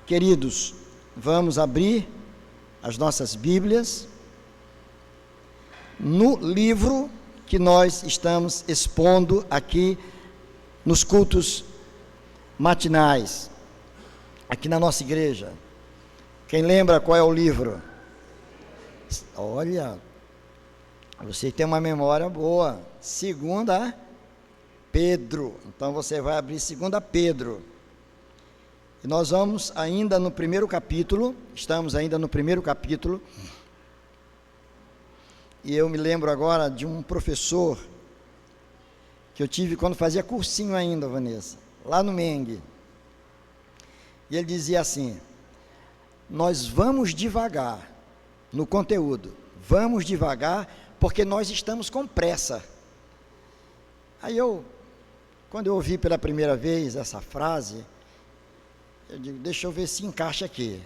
Queridos, vamos abrir as nossas Bíblias no livro que nós estamos expondo aqui nos cultos matinais, aqui na nossa igreja. Quem lembra qual é o livro? Olha, você tem uma memória boa. 2 Pedro. Então você vai abrir 2 Pedro. E nós vamos ainda no primeiro capítulo. Estamos ainda no primeiro capítulo. E eu me lembro agora de um professor que eu tive quando fazia cursinho ainda, Vanessa, lá no Mengue. E ele dizia assim: nós vamos devagar no conteúdo, vamos devagar porque nós estamos com pressa. Aí quando eu ouvi pela primeira vez essa frase, eu digo, deixa eu ver se encaixa aqui,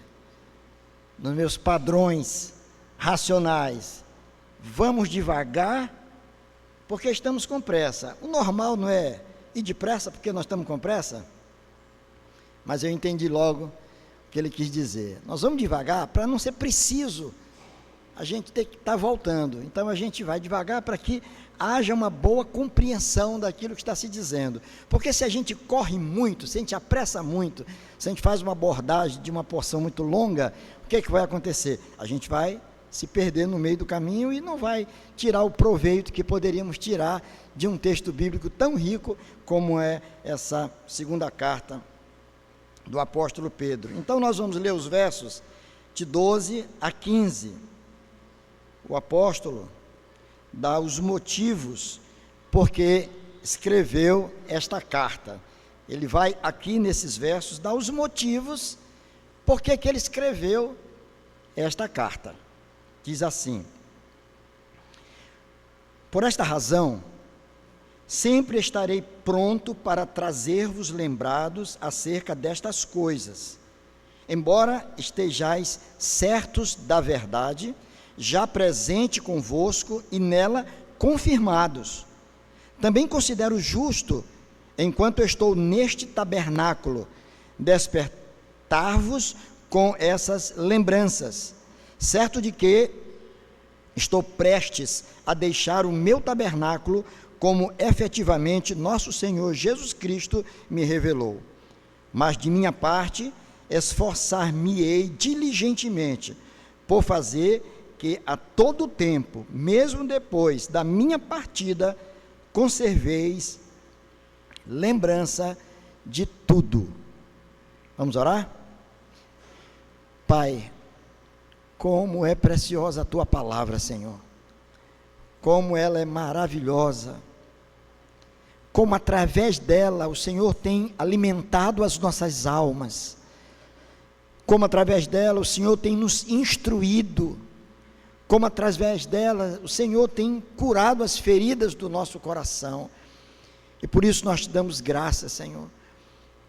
nos meus padrões racionais. Vamos devagar porque estamos com pressa. O normal não é ir depressa porque nós estamos com pressa? Mas eu entendi logo o que ele quis dizer. Nós vamos devagar para não ser preciso a gente ter que estar voltando. Então a gente vai devagar para que haja uma boa compreensão daquilo que está se dizendo. Porque se a gente corre muito, se a gente apressa muito, se a gente faz uma abordagem de uma porção muito longa, o que é que vai acontecer? A gente vai se perder no meio do caminho e não vai tirar o proveito que poderíamos tirar de um texto bíblico tão rico como é essa segunda carta do apóstolo Pedro. Então nós vamos ler os versos de 12 a 15. O apóstolo dá os motivos porque escreveu esta carta. Ele vai aqui nesses versos dar os motivos porque que ele escreveu esta carta. Diz assim: por esta razão, sempre estarei pronto para trazer-vos lembrados acerca destas coisas, embora estejais certos da verdade, já presente convosco e nela confirmados. Também considero justo, enquanto eu estou neste tabernáculo, despertar-vos com essas lembranças, certo de que estou prestes a deixar o meu tabernáculo, como efetivamente nosso Senhor Jesus Cristo me revelou. Mas de minha parte, esforçar-me-ei diligentemente por fazer que a todo tempo, mesmo depois da minha partida, conserveis lembrança de tudo. Vamos orar? Pai, como é preciosa a tua palavra, Senhor. Como ela é maravilhosa. Como através dela o Senhor tem alimentado as nossas almas. Como através dela o Senhor tem nos instruído. Como através dela o Senhor tem curado as feridas do nosso coração. E por isso nós te damos graças, Senhor.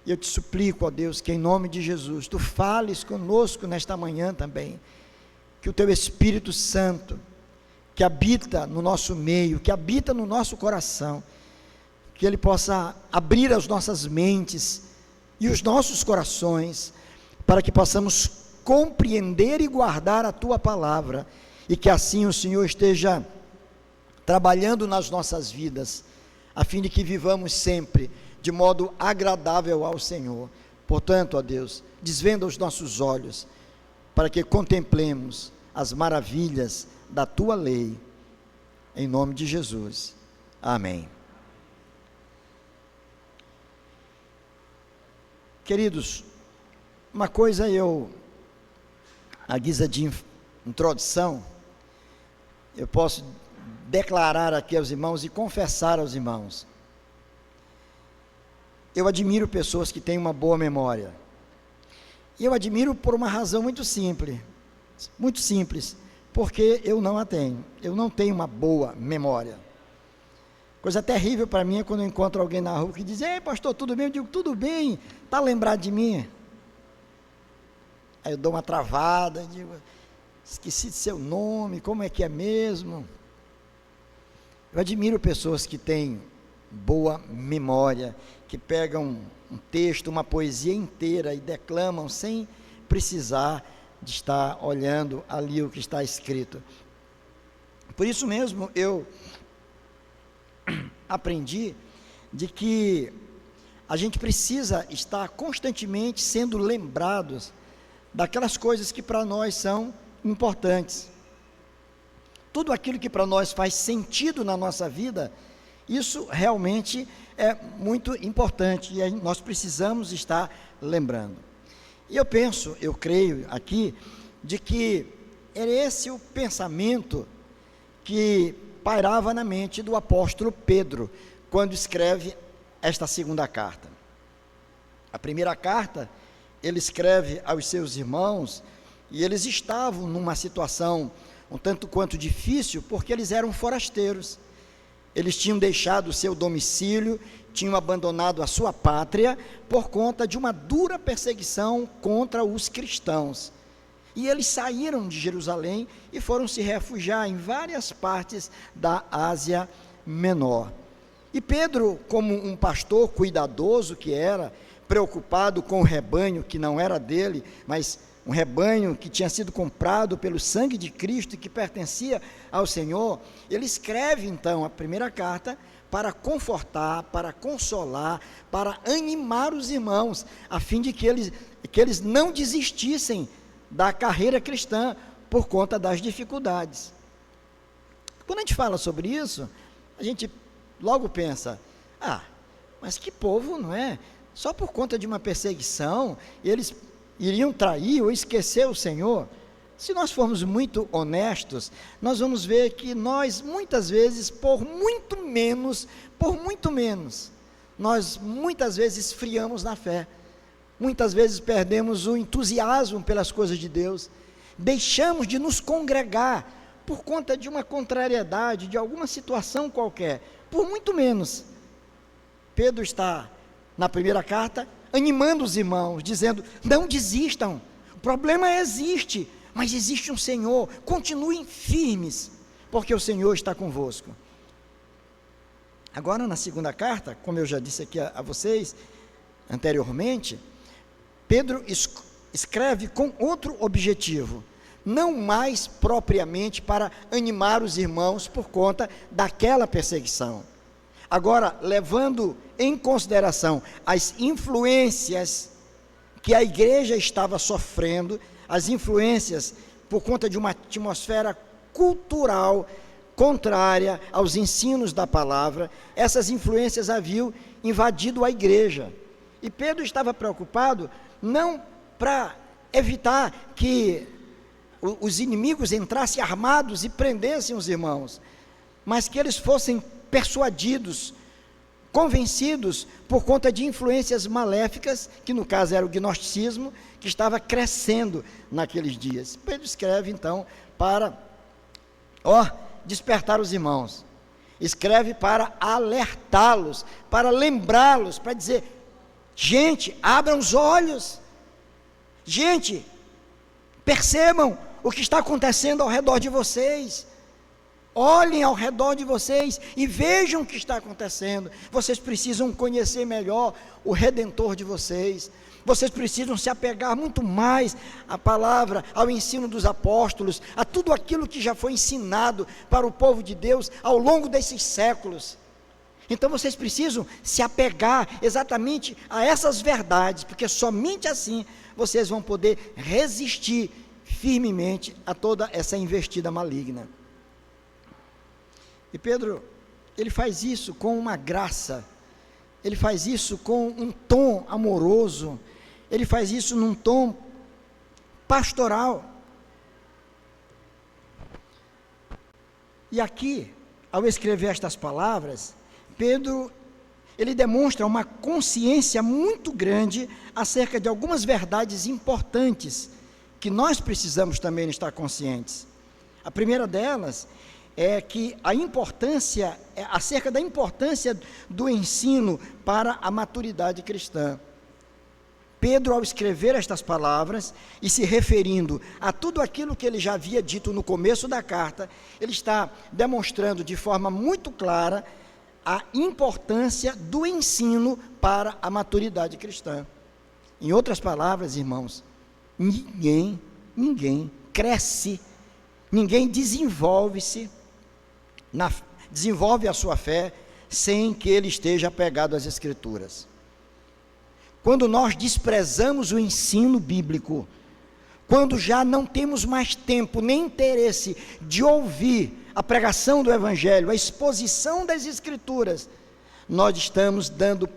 E eu te suplico, ó Deus, que em nome de Jesus, tu fales conosco nesta manhã também. Que o teu Espírito Santo, que habita no nosso meio, que habita no nosso coração, que ele possa abrir as nossas mentes e os nossos corações, para que possamos compreender e guardar a tua palavra, e que assim o Senhor esteja trabalhando nas nossas vidas, a fim de que vivamos sempre de modo agradável ao Senhor. Portanto, ó Deus, desvenda os nossos olhos, para que contemplemos as maravilhas da tua lei, em nome de Jesus, amém. Queridos, uma coisa à guisa de introdução, eu posso declarar aqui aos irmãos e confessar aos irmãos, eu admiro pessoas que têm uma boa memória, e eu admiro por uma razão muito simples, porque eu não a tenho. Eu não tenho uma boa memória. Coisa terrível para mim é quando eu encontro alguém na rua que diz: ei, pastor, tudo bem? Eu digo: tudo bem, está lembrado de mim? Aí eu dou uma travada, digo: esqueci de seu nome, como é que é mesmo? Eu admiro pessoas que têm boa memória, que pegam um texto, uma poesia inteira e declamam sem precisar de estar olhando ali o que está escrito. Por isso mesmo eu aprendi de que a gente precisa estar constantemente sendo lembrados daquelas coisas que para nós são importantes. Tudo aquilo que para nós faz sentido na nossa vida, isso realmente é muito importante e nós precisamos estar lembrando. E eu creio aqui, de que era esse o pensamento que pairava na mente do apóstolo Pedro, quando escreve esta segunda carta. A primeira carta, ele escreve aos seus irmãos, e eles estavam numa situação um tanto quanto difícil, porque eles eram forasteiros. Eles tinham deixado o seu domicílio, tinham abandonado a sua pátria, por conta de uma dura perseguição contra os cristãos. E eles saíram de Jerusalém e foram se refugiar em várias partes da Ásia Menor. E Pedro, como um pastor cuidadoso que era, preocupado com o rebanho que não era dele, mas um rebanho que tinha sido comprado pelo sangue de Cristo e que pertencia ao Senhor, ele escreve então a primeira carta para confortar, para consolar, para animar os irmãos, a fim de que eles não desistissem da carreira cristã por conta das dificuldades. Quando a gente fala sobre isso, a gente logo pensa, mas que povo, não é? Só por conta de uma perseguição, eles iriam trair ou esquecer o Senhor? Se nós formos muito honestos, nós vamos ver que nós, muitas vezes, por muito menos, nós muitas vezes esfriamos na fé, muitas vezes perdemos o entusiasmo pelas coisas de Deus, deixamos de nos congregar por conta de uma contrariedade, de alguma situação qualquer, por muito menos. Pedro está, na primeira carta, animando os irmãos, dizendo, não desistam, o problema existe, mas existe um Senhor, continuem firmes, porque o Senhor está convosco. Agora na segunda carta, como eu já disse aqui a vocês, anteriormente, Pedro escreve com outro objetivo, não mais propriamente para animar os irmãos por conta daquela perseguição. Agora, levando em consideração as influências que a igreja estava sofrendo, as influências por conta de uma atmosfera cultural contrária aos ensinos da palavra, essas influências haviam invadido a igreja. E Pedro estava preocupado não para evitar que os inimigos entrassem armados e prendessem os irmãos, mas que eles fossem persuadidos, convencidos por conta de influências maléficas, que no caso era o gnosticismo, que estava crescendo naqueles dias. Pedro escreve então para despertar os irmãos, escreve para alertá-los, para lembrá-los, para dizer, gente, abram os olhos, gente, percebam o que está acontecendo ao redor de vocês, olhem ao redor de vocês e vejam o que está acontecendo. Vocês precisam conhecer melhor o Redentor de vocês, vocês precisam se apegar muito mais à palavra, ao ensino dos apóstolos, a tudo aquilo que já foi ensinado para o povo de Deus ao longo desses séculos. Então vocês precisam se apegar exatamente a essas verdades, porque somente assim vocês vão poder resistir firmemente a toda essa investida maligna. E Pedro, ele faz isso com uma graça, ele faz isso com um tom amoroso, ele faz isso num tom pastoral. E aqui, ao escrever estas palavras, Pedro, ele demonstra uma consciência muito grande acerca de algumas verdades importantes, que nós precisamos também estar conscientes. A primeira delas é que acerca da importância do ensino para a maturidade cristã. Pedro, ao escrever estas palavras e se referindo a tudo aquilo que ele já havia dito no começo da carta, ele está demonstrando de forma muito clara a importância do ensino para a maturidade cristã. Em outras palavras, irmãos, ninguém cresce, ninguém desenvolve a sua fé sem que ele esteja apegado às Escrituras. Quando nós desprezamos o ensino bíblico, quando já não temos mais tempo nem interesse de ouvir a pregação do Evangelho, a exposição das Escrituras, nós estamos dando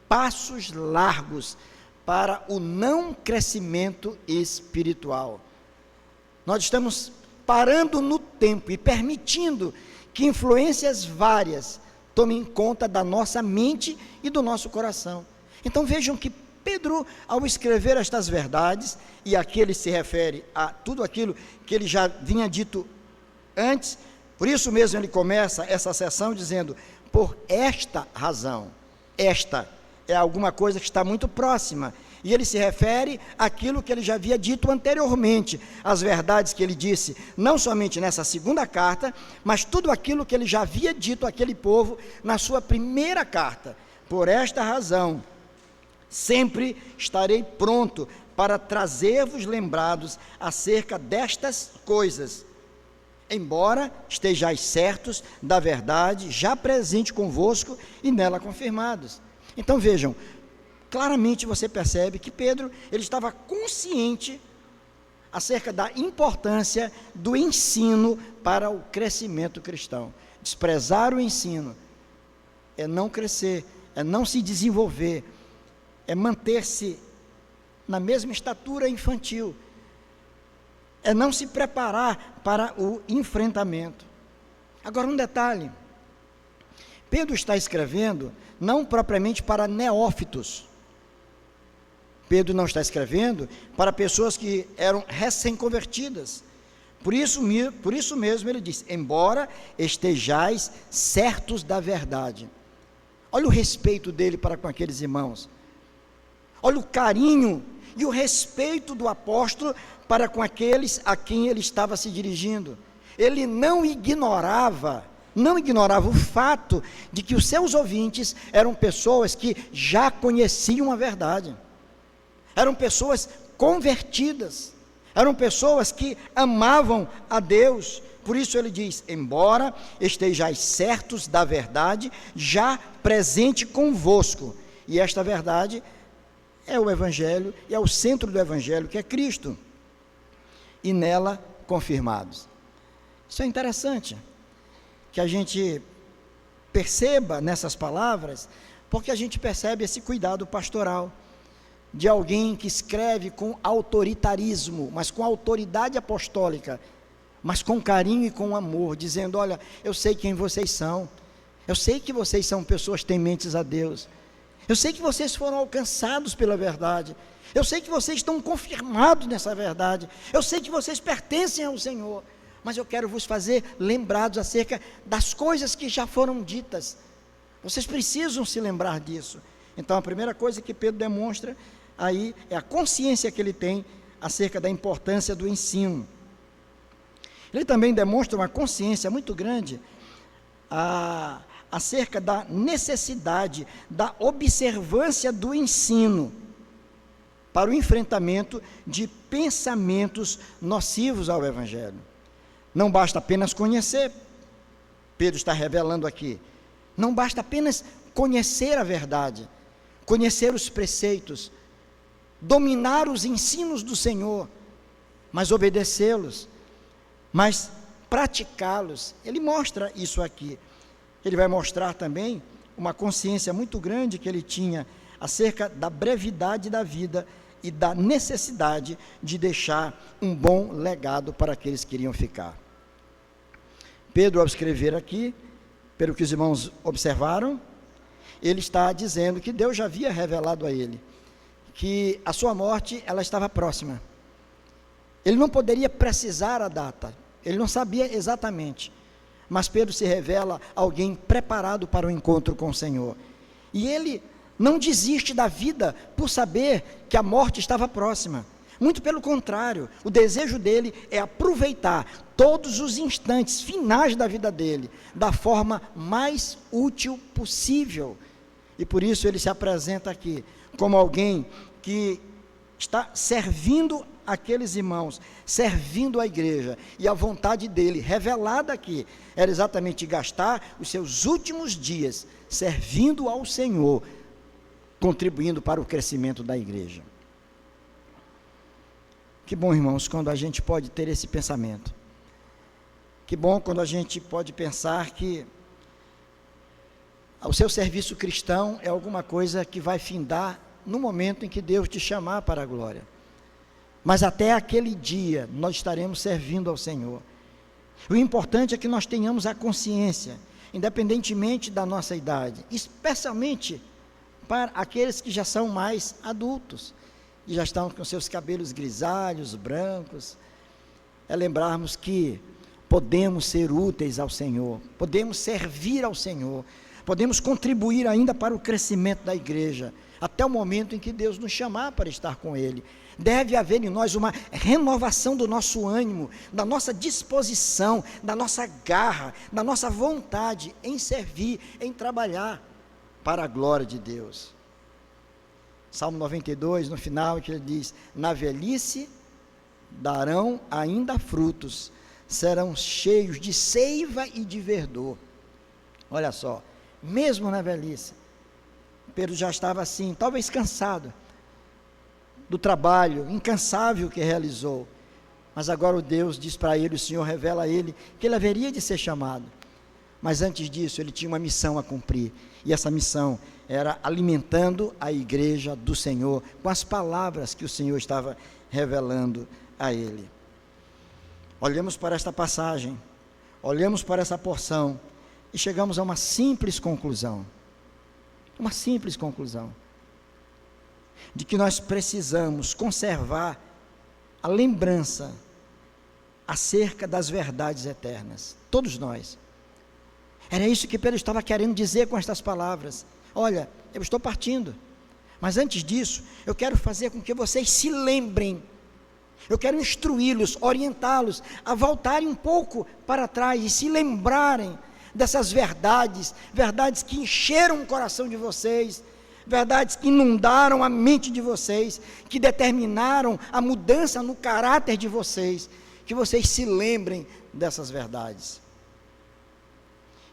passos largos para o não crescimento espiritual. Nós estamos parando no tempo e permitindo que influências várias tomem conta da nossa mente e do nosso coração. Então vejam que Pedro, ao escrever estas verdades, e aqui ele se refere a tudo aquilo que ele já vinha dito antes, por isso mesmo ele começa essa sessão dizendo, por esta razão, esta é alguma coisa que está muito próxima, e ele se refere àquilo que ele já havia dito anteriormente, as verdades que ele disse, não somente nessa segunda carta, mas tudo aquilo que ele já havia dito àquele povo na sua primeira carta. Por esta razão, sempre estarei pronto para trazer-vos lembrados acerca destas coisas, embora estejais certos da verdade, já presente convosco e nela confirmados. Então vejam, claramente você percebe que Pedro, ele estava consciente acerca da importância do ensino para o crescimento cristão. Desprezar o ensino é não crescer, é não se desenvolver, é manter-se na mesma estatura infantil, é não se preparar para o enfrentamento. Agora um detalhe, Pedro está escrevendo não propriamente para neófitos, Pedro não está escrevendo para pessoas que eram recém-convertidas, por isso mesmo ele diz, embora estejais certos da verdade. Olha o respeito dele para com aqueles irmãos, olha o carinho e o respeito do apóstolo para com aqueles a quem ele estava se dirigindo. Ele não ignorava o fato de que os seus ouvintes eram pessoas que já conheciam a verdade, eram pessoas convertidas, eram pessoas que amavam a Deus. Por isso ele diz, embora estejais certos da verdade, já presente convosco, e esta verdade é o Evangelho, e é o centro do Evangelho, que é Cristo, e nela confirmados. Isso é interessante, que a gente perceba nessas palavras, porque a gente percebe esse cuidado pastoral, de alguém que escreve com autoritarismo, mas com autoridade apostólica, mas com carinho e com amor, dizendo, olha, eu sei quem vocês são, eu sei que vocês são pessoas tementes a Deus, eu sei que vocês foram alcançados pela verdade, eu sei que vocês estão confirmados nessa verdade, eu sei que vocês pertencem ao Senhor, mas eu quero vos fazer lembrados acerca das coisas que já foram ditas, vocês precisam se lembrar disso. Então a primeira coisa que Pedro demonstra aí é a consciência que ele tem acerca da importância do ensino. Ele também demonstra uma consciência muito grande acerca da necessidade da observância do ensino para o enfrentamento de pensamentos nocivos ao Evangelho. Não basta apenas conhecer, Pedro está revelando aqui, não basta apenas conhecer a verdade, conhecer os preceitos, dominar os ensinos do Senhor, mas obedecê-los, mas praticá-los. Ele mostra isso aqui. Ele vai mostrar também uma consciência muito grande que ele tinha acerca da brevidade da vida e da necessidade de deixar um bom legado para aqueles que iriam ficar. Pedro, ao escrever aqui, pelo que os irmãos observaram, ele está dizendo que Deus já havia revelado a ele que a sua morte, ela estava próxima. Ele não poderia precisar a data, ele não sabia exatamente, mas Pedro se revela alguém preparado para o encontro com o Senhor, e ele não desiste da vida por saber que a morte estava próxima, Muito pelo contrário, o desejo dele é aproveitar todos os instantes finais da vida dele da forma mais útil possível. E por isso ele se apresenta aqui como alguém que está servindo aqueles irmãos, servindo a igreja, e a vontade dele, revelada aqui, era exatamente gastar os seus últimos dias servindo ao Senhor, contribuindo para o crescimento da igreja. Que bom, irmãos, quando a gente pode ter esse pensamento. Que bom quando a gente pode pensar que o seu serviço cristão é alguma coisa que vai findar no momento em que Deus te chamar para a glória. Mas até aquele dia nós estaremos servindo ao Senhor. O importante é que nós tenhamos a consciência, independentemente da nossa idade, especialmente para aqueles que já são mais adultos, e já estão com seus cabelos grisalhos, brancos, é lembrarmos que podemos ser úteis ao Senhor, podemos servir ao Senhor, podemos contribuir ainda para o crescimento da igreja, até o momento em que Deus nos chamar para estar com Ele. Deve haver em nós uma renovação do nosso ânimo, da nossa disposição, da nossa garra, da nossa vontade em servir, em trabalhar para a glória de Deus. Salmo 92, no final, que ele diz: na velhice darão ainda frutos, serão cheios de seiva e de verdor. Olha só, mesmo na velhice, Pedro já estava assim, talvez cansado do trabalho incansável que realizou, mas agora o Deus diz para ele, o Senhor revela a ele, que ele haveria de ser chamado, mas antes disso ele tinha uma missão a cumprir, e essa missão era alimentando a igreja do Senhor, com as palavras que o Senhor estava revelando a ele. Olhamos para esta passagem, olhamos para essa porção, e chegamos a uma simples conclusão, de que nós precisamos conservar a lembrança acerca das verdades eternas, todos nós. Era isso que Pedro estava querendo dizer com estas palavras. Olha, eu estou partindo, mas antes disso, eu quero fazer com que vocês se lembrem, eu quero instruí-los, orientá-los a voltarem um pouco para trás e se lembrarem dessas verdades que encheram o coração de vocês, verdades que inundaram a mente de vocês, que determinaram a mudança no caráter de vocês, que vocês se lembrem dessas verdades.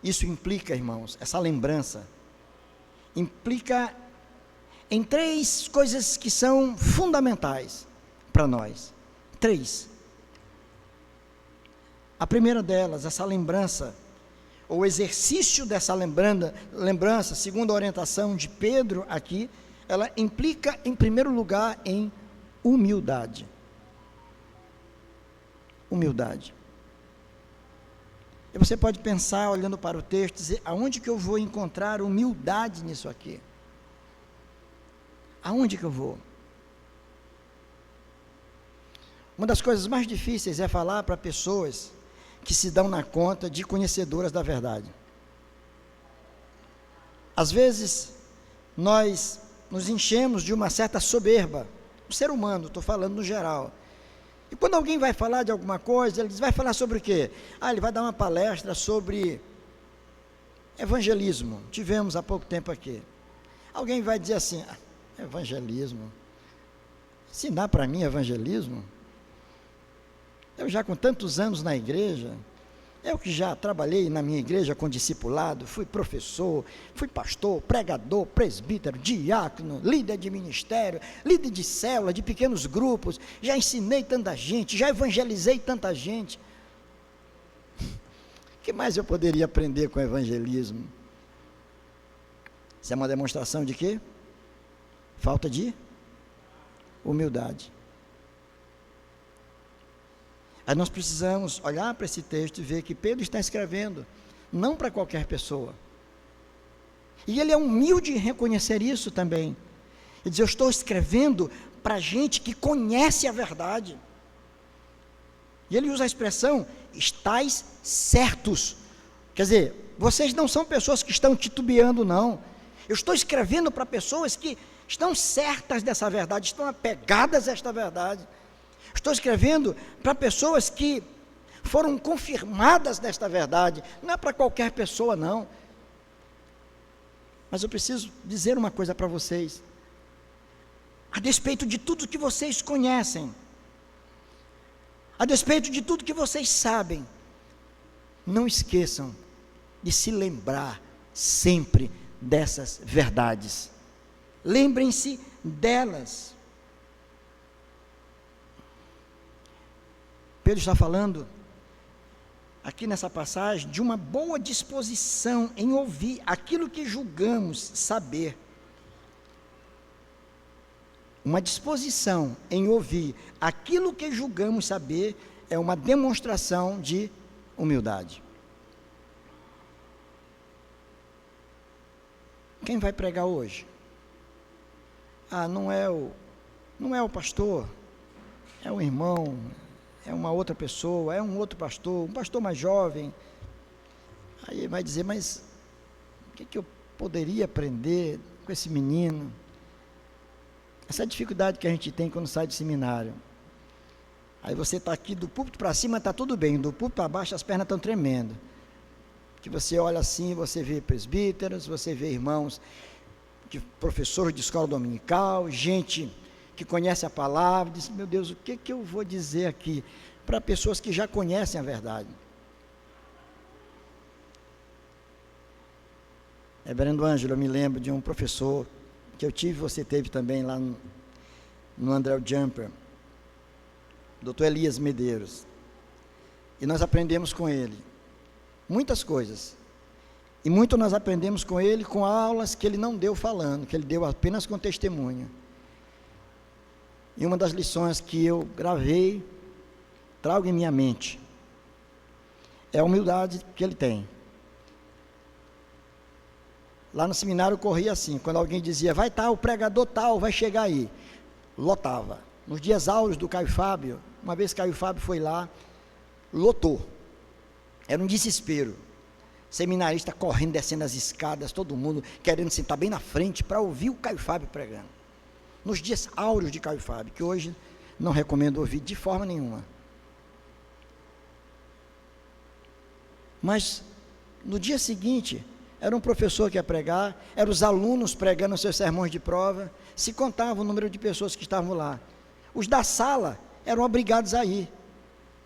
Isso implica, irmãos, essa lembrança, implica em três coisas que são fundamentais para nós. Três. A primeira delas, essa lembrança, o exercício dessa lembrança, segundo a orientação de Pedro aqui, ela implica, em primeiro lugar, em humildade. Humildade. E você pode pensar, olhando para o texto, dizer, aonde que eu vou encontrar humildade nisso aqui? Aonde que eu vou? Uma das coisas mais difíceis é falar para pessoas que se dão na conta de conhecedoras da verdade. Às vezes, nós nos enchemos de uma certa soberba, o ser humano, estou falando no geral, e quando alguém vai falar de alguma coisa, ele diz, vai falar sobre o quê? Ele vai dar uma palestra sobre evangelismo, tivemos há pouco tempo aqui, alguém vai dizer assim, evangelismo, ensinar para mim evangelismo? Eu já com tantos anos na igreja, eu que já trabalhei na minha igreja com discipulado, fui professor, fui pastor, pregador, presbítero, diácono, líder de ministério, líder de célula, de pequenos grupos, já ensinei tanta gente, já evangelizei tanta gente. O que mais eu poderia aprender com o evangelismo? Isso é uma demonstração de quê? Falta de humildade. Aí nós precisamos olhar para esse texto e ver que Pedro está escrevendo, não para qualquer pessoa. E ele é humilde em reconhecer isso também. Ele diz, eu estou escrevendo para gente que conhece a verdade. E ele usa a expressão, estais certos. Quer dizer, vocês não são pessoas que estão titubeando, não. Eu estou escrevendo para pessoas que estão certas dessa verdade, estão apegadas a esta verdade. Estou escrevendo para pessoas que foram confirmadas nesta verdade. Não é para qualquer pessoa, não. Mas eu preciso dizer uma coisa para vocês. A despeito de tudo que vocês conhecem, a despeito de tudo que vocês sabem, não esqueçam de se lembrar sempre dessas verdades. Lembrem-se delas. Pedro está falando aqui nessa passagem de uma boa disposição em ouvir aquilo que julgamos saber. Uma disposição em ouvir aquilo que julgamos saber é uma demonstração de humildade. Quem vai pregar hoje? Não é o pastor, é um irmão, é uma outra pessoa, é um outro pastor, um pastor mais jovem. Aí ele vai dizer, mas o que eu poderia aprender com esse menino? Essa é a dificuldade que a gente tem quando sai do seminário. Aí você está aqui do púlpito para cima, está tudo bem, do púlpito para baixo as pernas estão tremendo. Que você olha assim, você vê presbíteros, você vê irmãos, professores de escola dominical, gente que conhece a palavra, diz, meu Deus, o que eu vou dizer aqui para pessoas que já conhecem a verdade? Reverendo Ângelo, eu me lembro de um professor que eu tive, você teve também lá no André Jumper, Dr. Elias Medeiros, e nós aprendemos com ele muitas coisas, e muito nós aprendemos com ele com aulas que ele não deu falando, que ele deu apenas com testemunho. E uma das lições que eu gravei, trago em minha mente, é a humildade que ele tem. Lá no seminário corria assim, quando alguém dizia, vai tal, o pregador tal, vai chegar aí, lotava. Nos dias áureos do Caio Fábio, uma vez Caio Fábio foi lá, lotou, era um desespero, seminarista correndo, descendo as escadas, todo mundo querendo sentar bem na frente para ouvir o Caio Fábio pregando, nos dias áureos de Caio Fábio, que hoje não recomendo ouvir de forma nenhuma. Mas no dia seguinte, era um professor que ia pregar, eram os alunos pregando seus sermões de prova, se contava o número de pessoas que estavam lá. Os da sala eram obrigados a ir,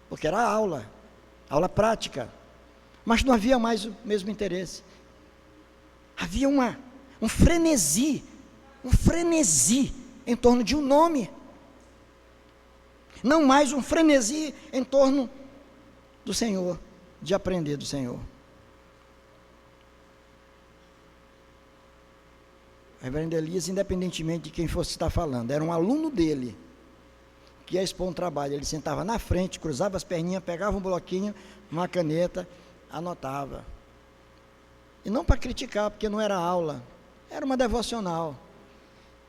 porque era aula prática, mas não havia mais o mesmo interesse. Havia um frenesi em torno de um nome, não mais um frenesi em torno do Senhor, de aprender do Senhor. O reverendo Elias, independentemente de quem fosse estar falando, era um aluno dele, que ia expor um trabalho, ele sentava na frente, cruzava as perninhas, pegava um bloquinho, uma caneta, anotava. E não para criticar, porque não era aula, era uma devocional.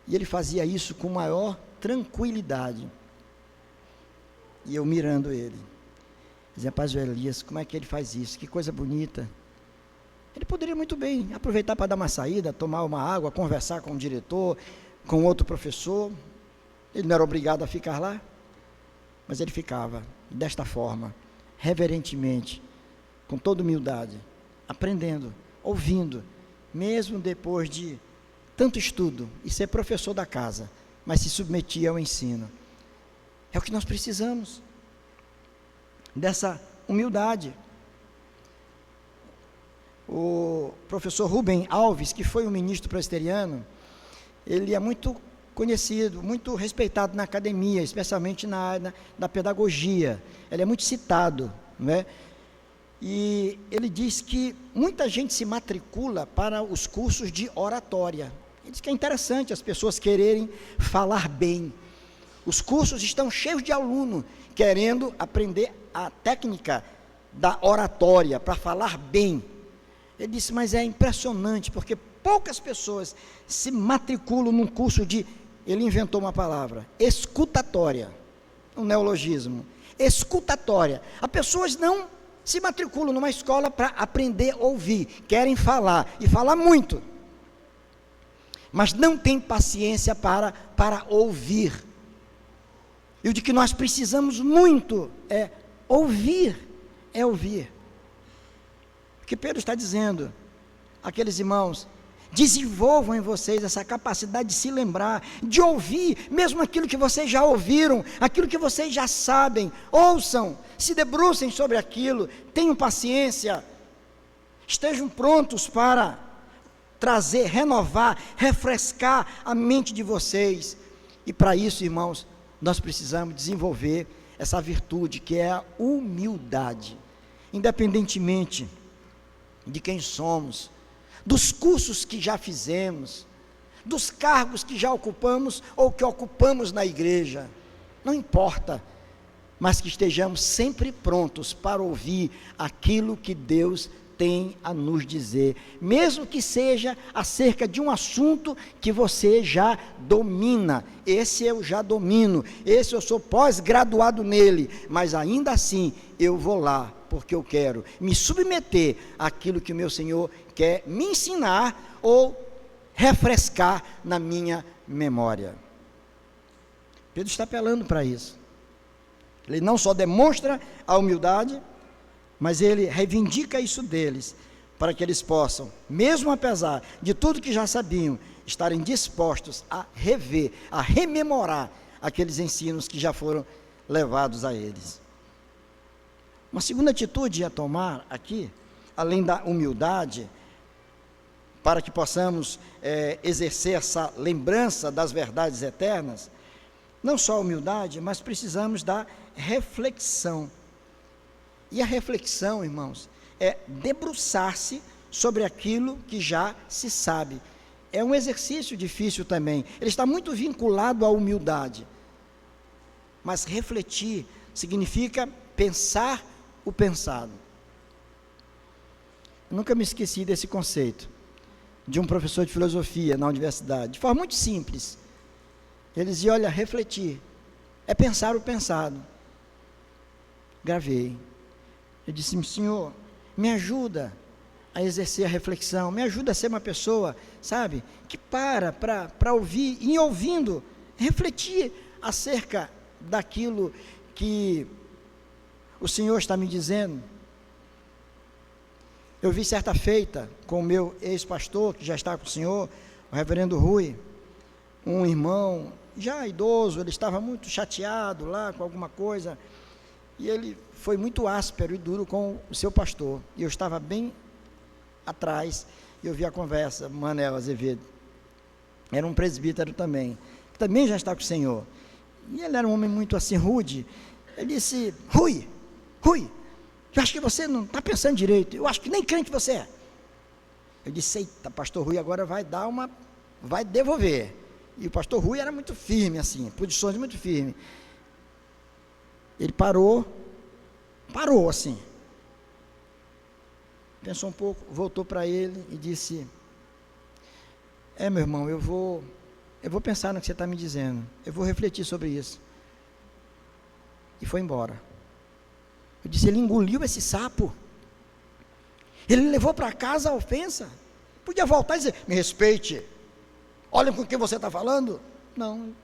E ele fazia isso com maior tranquilidade. E eu mirando ele, dizia, rapaz, o Elias, como é que ele faz isso? Que coisa bonita. Ele poderia muito bem aproveitar para dar uma saída, tomar uma água, conversar com o diretor, com outro professor. Ele não era obrigado a ficar lá, mas ele ficava desta forma, reverentemente, com toda humildade, aprendendo, ouvindo, mesmo depois de tanto estudo e ser professor da casa, mas se submetia ao ensino. É o que nós precisamos, dessa humildade. O professor Rubem Alves, que foi um ministro presbiteriano, ele é muito conhecido, muito respeitado na academia, especialmente na área da pedagogia. Ele é muito citado, né? E ele diz que muita gente se matricula para os cursos de oratória. Ele diz que é interessante as pessoas quererem falar bem. Os cursos estão cheios de aluno querendo aprender a técnica da oratória, para falar bem. Ele disse, mas é impressionante, porque poucas pessoas se matriculam num curso de, ele inventou uma palavra, escutatória, um neologismo, escutatória. As pessoas não se matriculam numa escola para aprender a ouvir, querem falar, e falar muito, mas não tem paciência para ouvir. E o de que nós precisamos muito é ouvir. É ouvir. O que Pedro está dizendo, aqueles irmãos, desenvolvam em vocês essa capacidade de se lembrar, de ouvir, mesmo aquilo que vocês já ouviram, aquilo que vocês já sabem, ouçam, se debrucem sobre aquilo, tenham paciência, estejam prontos para trazer, renovar, refrescar a mente de vocês. E para isso, irmãos, nós precisamos desenvolver essa virtude que é a humildade, independentemente de quem somos, dos cursos que já fizemos, dos cargos que já ocupamos ou que ocupamos na igreja, não importa, mas que estejamos sempre prontos para ouvir aquilo que Deus tem a nos dizer, mesmo que seja acerca de um assunto que você já domina. Esse eu já domino, esse eu sou pós-graduado nele, mas ainda assim eu vou lá, porque eu quero me submeter àquilo que o meu Senhor quer me ensinar ou refrescar na minha memória. Pedro está apelando para isso. Ele não só demonstra a humildade, mas ele reivindica isso deles, para que eles possam, mesmo apesar de tudo que já sabiam, estarem dispostos a rever, a rememorar aqueles ensinos que já foram levados a eles. Uma segunda atitude a tomar aqui, além da humildade, para que possamos exercer essa lembrança das verdades eternas, não só a humildade, mas precisamos da reflexão. E a reflexão, irmãos, é debruçar-se sobre aquilo que já se sabe. É um exercício difícil também, ele está muito vinculado à humildade, mas refletir significa pensar o pensado. Eu nunca me esqueci desse conceito, de um professor de filosofia na universidade, de forma muito simples. Ele dizia: olha, refletir é pensar o pensado. Gravei. Eu disse: Senhor, me ajuda a exercer a reflexão, me ajuda a ser uma pessoa, sabe, que para ouvir, e em ouvindo, refletir acerca daquilo que o Senhor está me dizendo. Eu vi certa feita com o meu ex-pastor, que já está com o Senhor, o reverendo Rui, um irmão já idoso, ele estava muito chateado lá com alguma coisa, e ele foi muito áspero e duro com o seu pastor, e eu estava bem atrás, e eu vi a conversa. Manel Azevedo, era um presbítero também, que também já está com o Senhor, e ele era um homem muito assim, rude. Ele disse: Rui, eu acho que você não está pensando direito, eu acho que nem crente você é. Eu disse: eita, pastor Rui agora vai devolver. E o pastor Rui era muito firme assim, posições muito firmes. Ele parou assim, pensou um pouco, voltou para ele e disse: meu irmão, eu vou pensar no que você está me dizendo, eu vou refletir sobre isso. E foi embora. Eu disse: ele engoliu esse sapo, ele levou para casa a ofensa, podia voltar e dizer: me respeite, olha com quem você está falando. Não,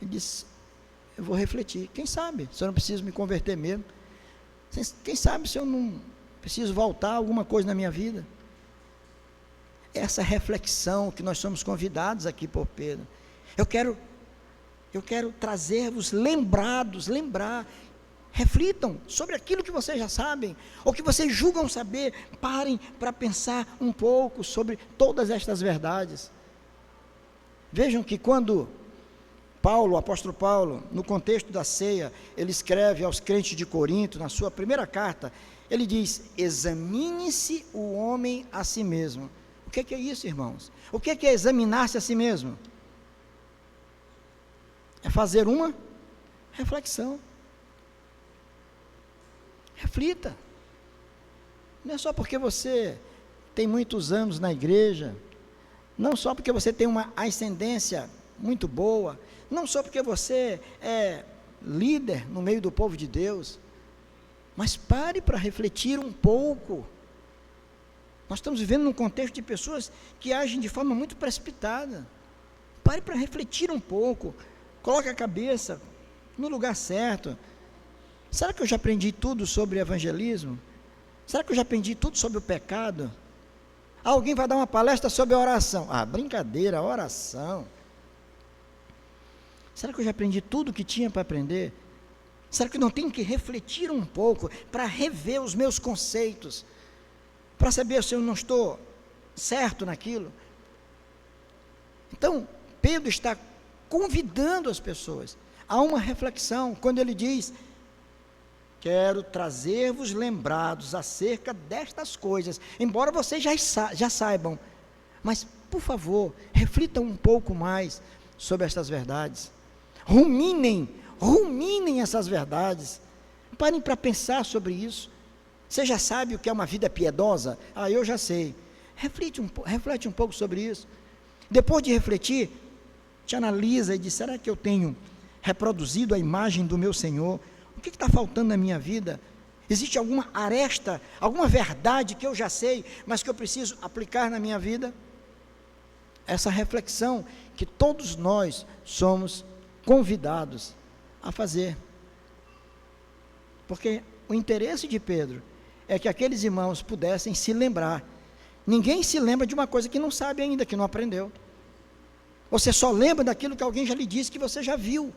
ele disse: eu vou refletir, quem sabe, se eu não preciso me converter mesmo, quem sabe se eu não preciso voltar a alguma coisa na minha vida. Essa reflexão que nós somos convidados aqui por Pedro, eu quero trazer-vos lembrar, reflitam sobre aquilo que vocês já sabem, ou que vocês julgam saber, parem para pensar um pouco sobre todas estas verdades. Vejam que quando o apóstolo Paulo, no contexto da ceia, ele escreve aos crentes de Corinto, na sua primeira carta, ele diz: examine-se o homem a si mesmo. O que é isso, irmãos? O que é examinar-se a si mesmo? É fazer uma reflexão. Reflita. Não é só porque você tem muitos anos na igreja, não só porque você tem uma ascendência muito boa, não só porque você é líder no meio do povo de Deus, mas pare para refletir um pouco. Nós estamos vivendo num contexto de pessoas que agem de forma muito precipitada. Pare para refletir um pouco, coloque a cabeça no lugar certo. Será que eu já aprendi tudo sobre evangelismo? Será que eu já aprendi tudo sobre o pecado? Alguém vai dar uma palestra sobre a oração. Ah, brincadeira, oração. Será que eu já aprendi tudo que tinha para aprender? Será que eu não tenho que refletir um pouco para rever os meus conceitos? Para saber se eu não estou certo naquilo? Então, Pedro está convidando as pessoas a uma reflexão, quando ele diz: quero trazer-vos lembrados acerca destas coisas, embora vocês já saibam, mas, por favor, reflitam um pouco mais sobre estas verdades, ruminem essas verdades, parem para pensar sobre isso. Você já sabe o que é uma vida piedosa? Ah, eu já sei. Reflete um pouco sobre isso. Depois de refletir, te analisa e diz: será que eu tenho reproduzido a imagem do meu Senhor? O que está faltando na minha vida? Existe alguma aresta, alguma verdade que eu já sei, mas que eu preciso aplicar na minha vida? Essa reflexão que todos nós somos convidados a fazer. Porque o interesse de Pedro é que aqueles irmãos pudessem se lembrar. Ninguém se lembra de uma coisa que não sabe ainda, que não aprendeu. Você só lembra daquilo que alguém já lhe disse, que você já viu.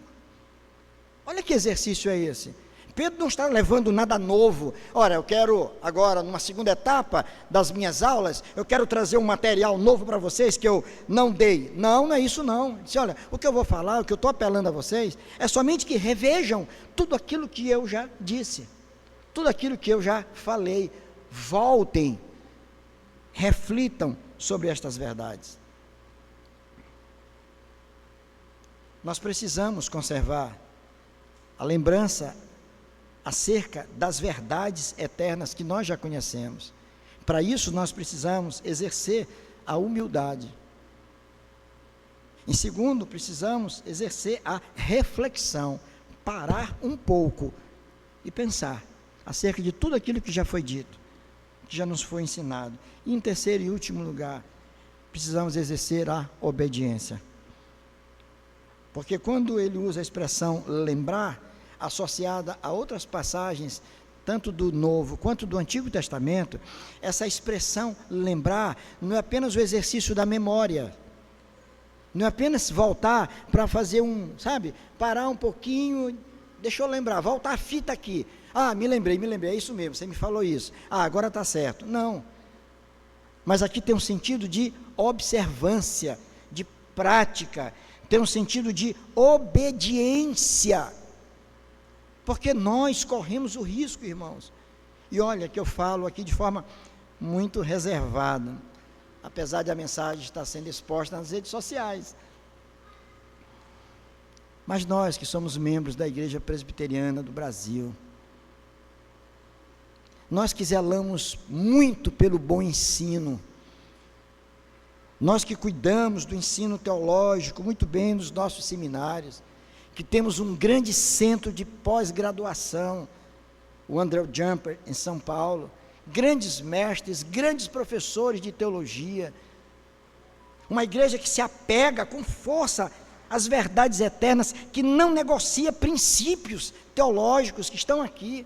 Olha que exercício é esse. Pedro não está levando nada novo. Ora, eu quero agora, numa segunda etapa das minhas aulas, eu quero trazer um material novo para vocês que eu não dei. Não é isso não. Ele disse: olha, o que eu vou falar, o que eu estou apelando a vocês, é somente que revejam tudo aquilo que eu já disse, tudo aquilo que eu já falei. Voltem, reflitam sobre estas verdades. Nós precisamos conservar a lembrança acerca das verdades eternas que nós já conhecemos. Para isso nós precisamos exercer a humildade. Em segundo, precisamos exercer a reflexão, parar um pouco e pensar acerca de tudo aquilo que já foi dito, que já nos foi ensinado. E em terceiro e último lugar, precisamos exercer a obediência. Porque quando ele usa a expressão lembrar, associada a outras passagens, tanto do Novo quanto do Antigo Testamento, essa expressão lembrar não é apenas o exercício da memória, não é apenas voltar para fazer parar um pouquinho, deixa eu lembrar, voltar a fita aqui, me lembrei, é isso mesmo, você me falou isso, agora está certo. Não, mas aqui tem um sentido de observância, de prática, tem um sentido de obediência, porque nós corremos o risco, irmãos, e olha que eu falo aqui de forma muito reservada, apesar de a mensagem estar sendo exposta nas redes sociais, mas nós que somos membros da Igreja Presbiteriana do Brasil, nós que zelamos muito pelo bom ensino, nós que cuidamos do ensino teológico muito bem nos nossos seminários, que temos um grande centro de pós-graduação, o André Jumper, em São Paulo, grandes mestres, grandes professores de teologia, uma igreja que se apega com força às verdades eternas, que não negocia princípios teológicos que estão aqui,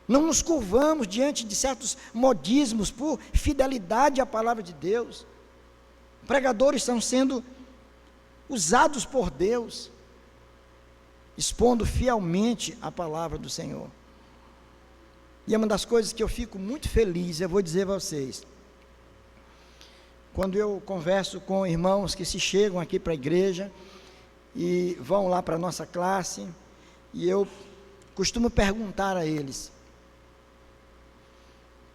não nos curvamos diante de certos modismos por fidelidade à palavra de Deus. Pregadores estão sendo usados por Deus, expondo fielmente a palavra do Senhor. E é uma das coisas que eu fico muito feliz, eu vou dizer a vocês, quando eu converso com irmãos que se chegam aqui para a igreja e vão lá para a nossa classe, e eu costumo perguntar a eles,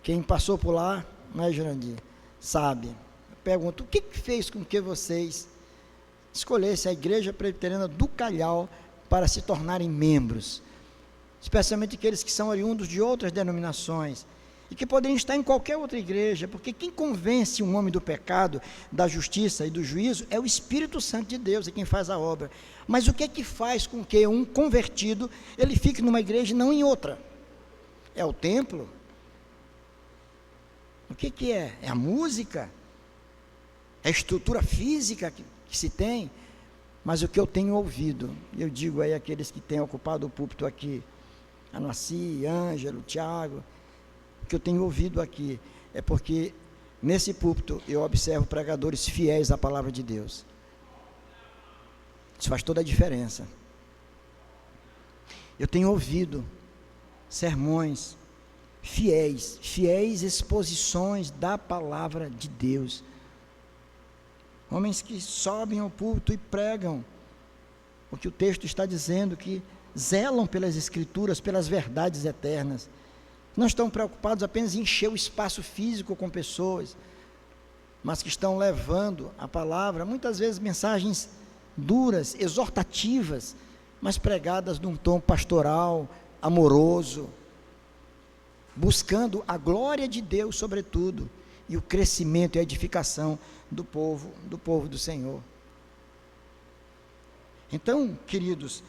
quem passou por lá, não é, Jurandir, sabe, eu pergunto: o que fez com que vocês escolhessem a Igreja Presbiteriana do Calhau para se tornarem membros, especialmente aqueles que são oriundos de outras denominações, e que poderiam estar em qualquer outra igreja, porque quem convence um homem do pecado, da justiça e do juízo, é o Espírito Santo de Deus, é quem faz a obra. Mas o que é que faz com que um convertido, ele fique numa igreja e não em outra? É o templo? O que é? É a música? É a estrutura física que se tem? Mas o que eu tenho ouvido, eu digo aí aqueles que têm ocupado o púlpito aqui, Anaci, Ângelo, Tiago, o que eu tenho ouvido aqui é porque nesse púlpito eu observo pregadores fiéis à palavra de Deus. Isso faz toda a diferença. Eu tenho ouvido sermões fiéis exposições da palavra de Deus. Homens que sobem ao púlpito e pregam o que o texto está dizendo, que zelam pelas escrituras, pelas verdades eternas. Não estão preocupados apenas em encher o espaço físico com pessoas, mas que estão levando a palavra, muitas vezes mensagens duras, exortativas, mas pregadas num tom pastoral, amoroso, buscando a glória de Deus sobretudo, e o crescimento e a edificação do povo do Senhor. Então, queridos,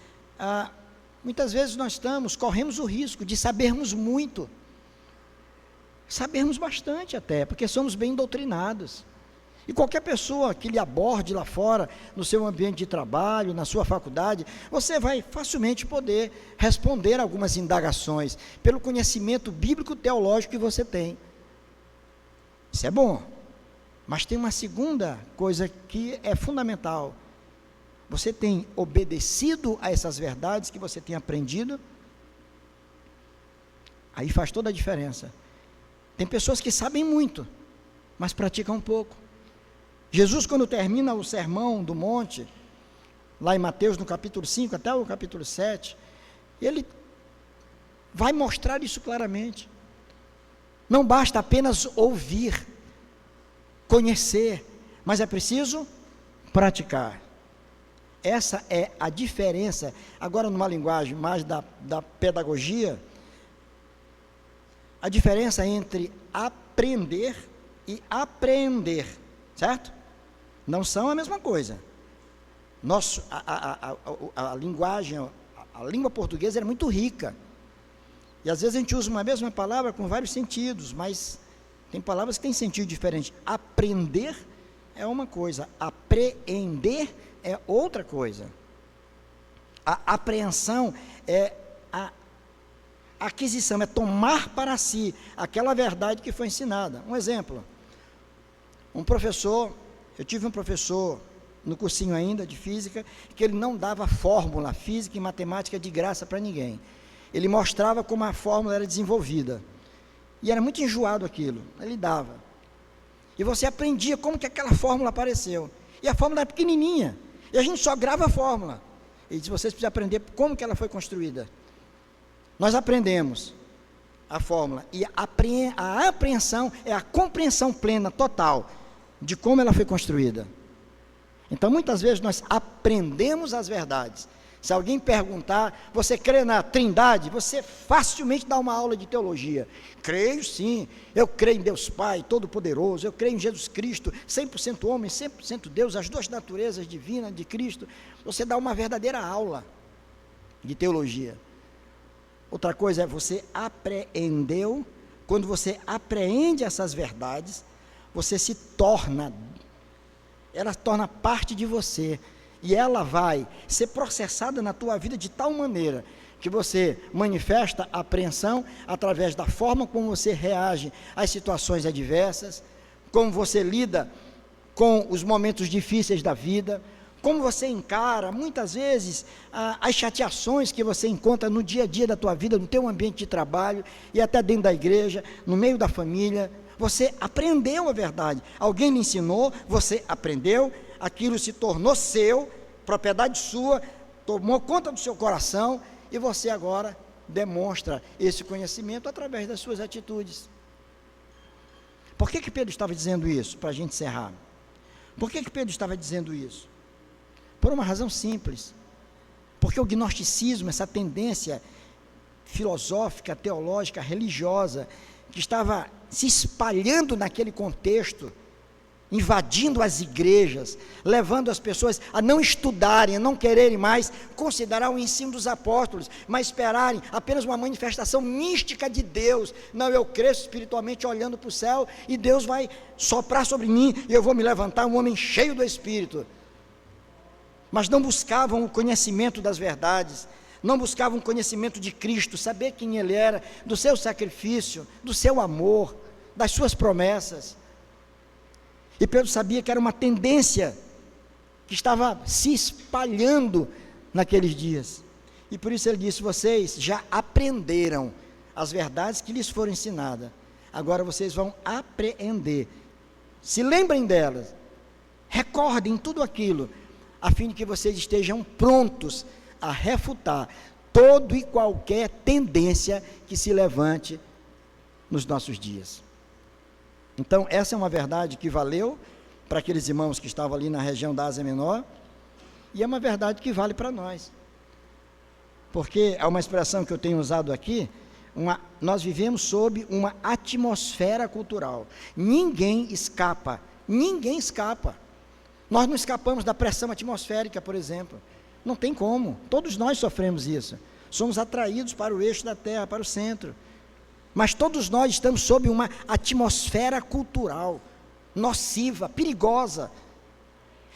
muitas vezes nós corremos o risco de sabermos muito, sabermos bastante até, porque somos bem doutrinados, e qualquer pessoa que lhe aborde lá fora, no seu ambiente de trabalho, na sua faculdade, você vai facilmente poder responder algumas indagações, pelo conhecimento bíblico teológico que você tem. Isso é bom, mas tem uma segunda coisa que é fundamental. Você tem obedecido a essas verdades que você tem aprendido? Aí faz toda a diferença. Tem pessoas que sabem muito, mas praticam pouco. Jesus, quando termina o sermão do monte, lá em Mateus, no capítulo 5 até o capítulo 7, ele vai mostrar isso claramente. Não basta apenas ouvir, conhecer, mas é preciso praticar. Essa é a diferença. Agora, numa linguagem mais da pedagogia, a diferença entre aprender e apreender, certo? Não são a mesma coisa. A linguagem, a língua portuguesa é muito rica. E às vezes a gente usa uma mesma palavra com vários sentidos, mas tem palavras que têm sentido diferente. Aprender é uma coisa, apreender é outra coisa. A apreensão é a aquisição, é tomar para si aquela verdade que foi ensinada. Um exemplo, eu tive um professor no cursinho ainda de física, que ele não dava fórmula física e matemática de graça para ninguém. Ele mostrava como a fórmula era desenvolvida, e era muito enjoado aquilo, ele dava, e você aprendia como que aquela fórmula apareceu, e a fórmula era pequenininha, e a gente só grava a fórmula, e disse, vocês precisam aprender como que ela foi construída. Nós aprendemos a fórmula, e a apreensão é a compreensão plena, total, de como ela foi construída. Então, muitas vezes nós aprendemos as verdades. Se alguém perguntar, você crê na Trindade? Você facilmente dá uma aula de teologia. Creio sim, eu creio em Deus Pai, Todo-Poderoso, eu creio em Jesus Cristo, 100% homem, 100% Deus, as duas naturezas divinas de Cristo. Você dá uma verdadeira aula de teologia. Outra coisa é você apreendeu. Quando você apreende essas verdades, você se torna, ela torna parte de você, e ela vai ser processada na tua vida de tal maneira que você manifesta a apreensão através da forma como você reage às situações adversas, como você lida com os momentos difíceis da vida, como você encara muitas vezes as chateações que você encontra no dia a dia da tua vida, no teu ambiente de trabalho e até dentro da igreja, no meio da família. Você aprendeu a verdade, alguém lhe ensinou, você aprendeu, aquilo se tornou seu, propriedade sua, tomou conta do seu coração, e você agora demonstra esse conhecimento através das suas atitudes. Por que Pedro estava dizendo isso? Para a gente encerrar. Por que Pedro estava dizendo isso? Por uma razão simples. Porque o gnosticismo, essa tendência filosófica, teológica, religiosa, que estava se espalhando naquele contexto, invadindo as igrejas, levando as pessoas a não estudarem, a não quererem mais considerar o ensino dos apóstolos, mas esperarem apenas uma manifestação mística de Deus. Não, eu cresço espiritualmente olhando para o céu, e Deus vai soprar sobre mim, e eu vou me levantar um homem cheio do Espírito. mas não buscavam o conhecimento das verdades, não buscavam o conhecimento de Cristo, saber quem Ele era, do seu sacrifício, do seu amor, das suas promessas. E Pedro sabia que era uma tendência que estava se espalhando naqueles dias, e por isso ele disse: vocês já aprenderam as verdades que lhes foram ensinadas, agora vocês vão apreender, se lembrem delas, recordem tudo aquilo, a fim de que vocês estejam prontos a refutar todo e qualquer tendência que se levante nos nossos dias. Então essa é uma verdade que valeu para aqueles irmãos que estavam ali na região da Ásia Menor, e é uma verdade que vale para nós, porque é uma expressão que eu tenho usado aqui, nós vivemos sob uma atmosfera cultural, ninguém escapa, nós não escapamos da pressão atmosférica, por exemplo, não tem como, todos nós sofremos isso, somos atraídos para o eixo da Terra, para o centro, mas todos nós estamos sob uma atmosfera cultural, nociva, perigosa,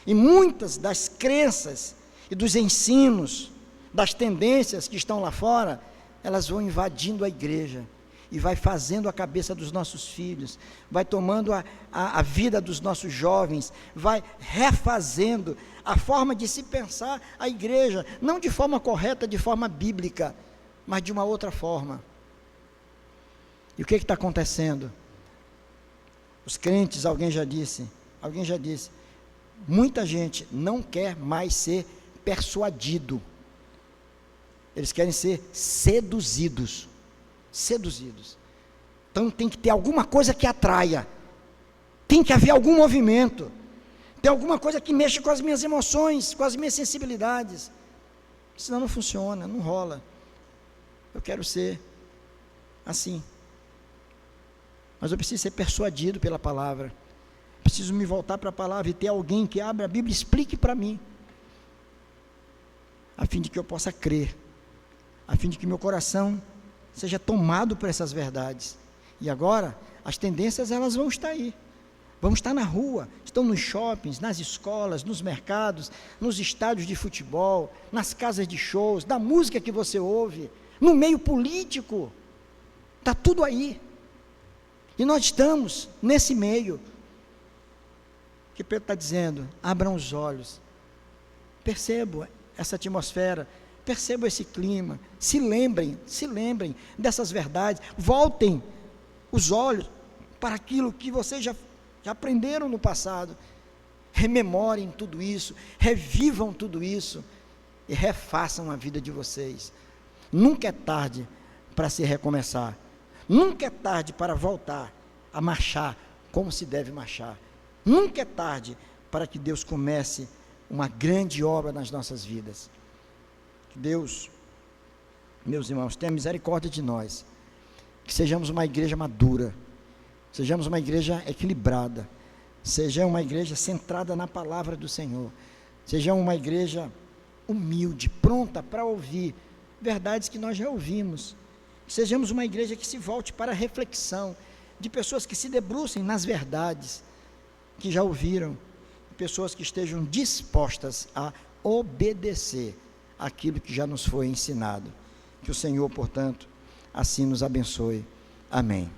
e muitas das crenças e dos ensinos, das tendências que estão lá fora, elas vão invadindo a igreja, e vai fazendo a cabeça dos nossos filhos, vai tomando a vida dos nossos jovens, vai refazendo a forma de se pensar a igreja, não de forma correta, de forma bíblica, mas de uma outra forma. E o que está acontecendo? Os crentes, alguém já disse, muita gente não quer mais ser persuadido, eles querem ser seduzidos. Então tem que ter alguma coisa que atraia, tem que haver algum movimento, tem alguma coisa que mexa com as minhas emoções, com as minhas sensibilidades, senão não funciona, não rola. Eu quero ser assim, mas eu preciso ser persuadido pela palavra, preciso me voltar para a palavra e ter alguém que abra a Bíblia e explique para mim, a fim de que eu possa crer, a fim de que meu coração seja tomado por essas verdades. E agora, as tendências elas vão estar aí, vão estar na rua, estão nos shoppings, nas escolas, nos mercados, nos estádios de futebol, nas casas de shows, da música que você ouve, no meio político, está tudo aí, e nós estamos nesse meio, que Pedro está dizendo: abram os olhos, percebam essa atmosfera, percebam esse clima, se lembrem dessas verdades, voltem os olhos para aquilo que vocês já aprenderam no passado, rememorem tudo isso, revivam tudo isso, e refaçam a vida de vocês. Nunca é tarde para se recomeçar, nunca é tarde para voltar a marchar como se deve marchar, nunca é tarde para que Deus comece uma grande obra nas nossas vidas. Que Deus, meus irmãos, tenha misericórdia de nós, que sejamos uma igreja madura, sejamos uma igreja equilibrada, sejamos uma igreja centrada na palavra do Senhor, sejamos uma igreja humilde, pronta para ouvir verdades que nós já ouvimos, sejamos uma igreja que se volte para a reflexão, de pessoas que se debrucem nas verdades que já ouviram, pessoas que estejam dispostas a obedecer aquilo que já nos foi ensinado. Que o Senhor, portanto, assim nos abençoe. Amém.